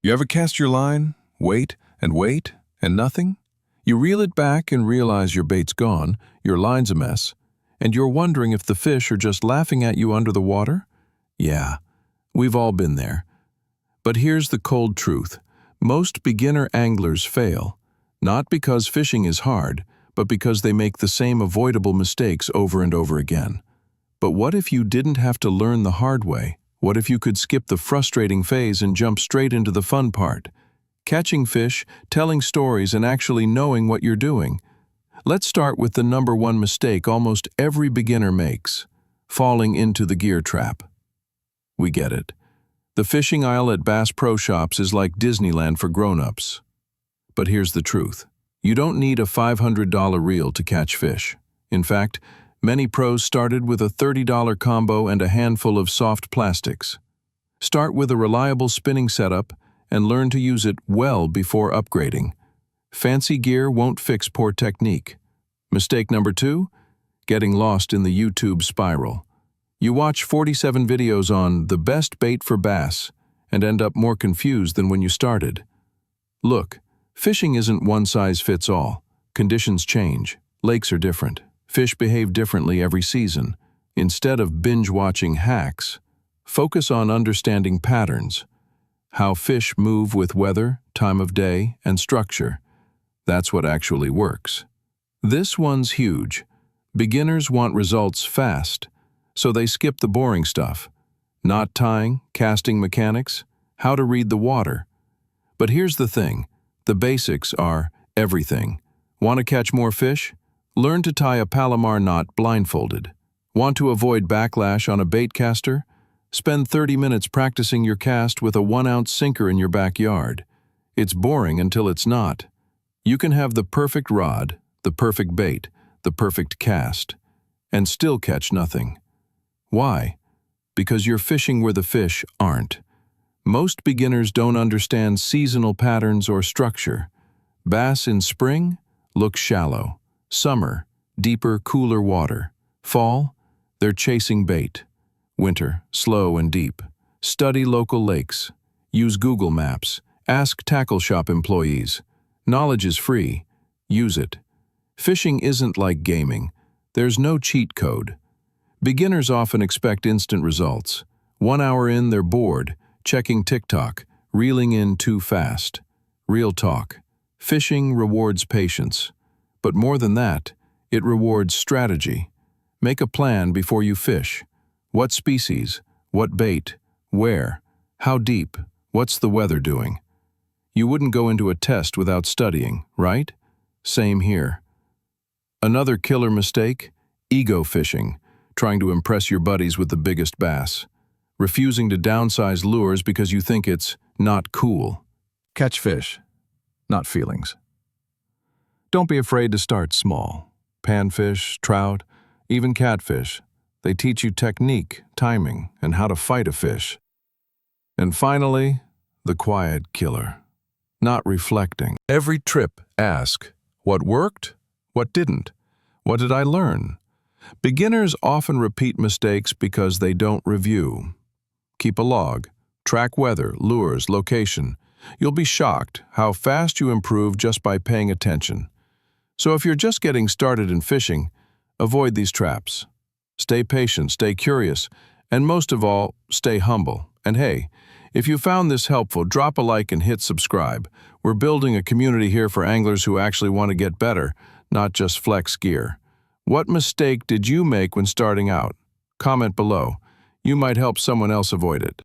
You ever cast your line, wait, and nothing? You reel it back and realize your bait's gone, your line's a mess, and you're wondering if the fish are just laughing at you under the water? Yeah, we've all been there. But here's the cold truth. Most beginner anglers fail, not because fishing is hard, but because they make the same avoidable mistakes over and over again. But what if you didn't have to learn the hard way? What if you could skip the frustrating phase and jump straight into the fun part? Catching fish, telling stories, and actually knowing what you're doing. Let's start with the number one mistake almost every beginner makes: falling into the gear trap. We get it. The fishing aisle at Bass Pro Shops is like Disneyland for grown-ups. But here's the truth. You don't need a $500 reel to catch fish. In fact, many pros started with a $30 combo and a handful of soft plastics. Start with a reliable spinning setup and learn to use it well before upgrading. Fancy gear won't fix poor technique. Mistake number 2, getting lost in the YouTube spiral. You watch 47 videos on the best bait for bass and end up more confused than when you started. Look, fishing isn't one size fits all. Conditions change. Lakes are different. Fish behave differently every season. Instead of binge-watching hacks, focus on understanding patterns. How fish move with weather, time of day, and structure. That's what actually works. This one's huge. Beginners want results fast, so they skip the boring stuff. Knot tying, casting mechanics, how to read the water. But here's the thing. The basics are everything. Want to catch more fish? Learn to tie a Palomar knot blindfolded. Want to avoid backlash on a bait caster? Spend 30 minutes practicing your cast with a 1-ounce sinker in your backyard. It's boring until it's not. You can have the perfect rod, the perfect bait, the perfect cast, and still catch nothing. Why? Because you're fishing where the fish aren't. Most beginners don't understand seasonal patterns or structure. Bass in spring look shallow. Summer, deeper, cooler water. Fall, they're chasing bait. Winter, slow and deep. Study local lakes. Use Google Maps. Ask tackle shop employees. Knowledge is free. Use it. Fishing isn't like gaming. There's no cheat code. Beginners often expect instant results. 1 hour in, they're bored, checking TikTok, reeling in too fast. Real talk. Fishing rewards patience. But more than that, it rewards strategy. Make a plan before you fish. What species? What bait? Where? How deep? What's the weather doing? You wouldn't go into a test without studying, right? Same here. Another killer mistake? Ego fishing. Trying to impress your buddies with the biggest bass. Refusing to downsize lures because you think it's not cool. Catch fish, not feelings. Don't be afraid to start small. Panfish, trout, even catfish. They teach you technique, timing, and how to fight a fish. And finally, the quiet killer. Not reflecting. Every trip, ask, what worked? What didn't? What did I learn? Beginners often repeat mistakes because they don't review. Keep a log. Track weather, lures, location. You'll be shocked how fast you improve just by paying attention. So if you're just getting started in fishing, avoid these traps. Stay patient, stay curious, and most of all, stay humble. And hey, if you found this helpful, drop a like and hit subscribe. We're building a community here for anglers who actually want to get better, not just flex gear. What mistake did you make when starting out? Comment below. You might help someone else avoid it.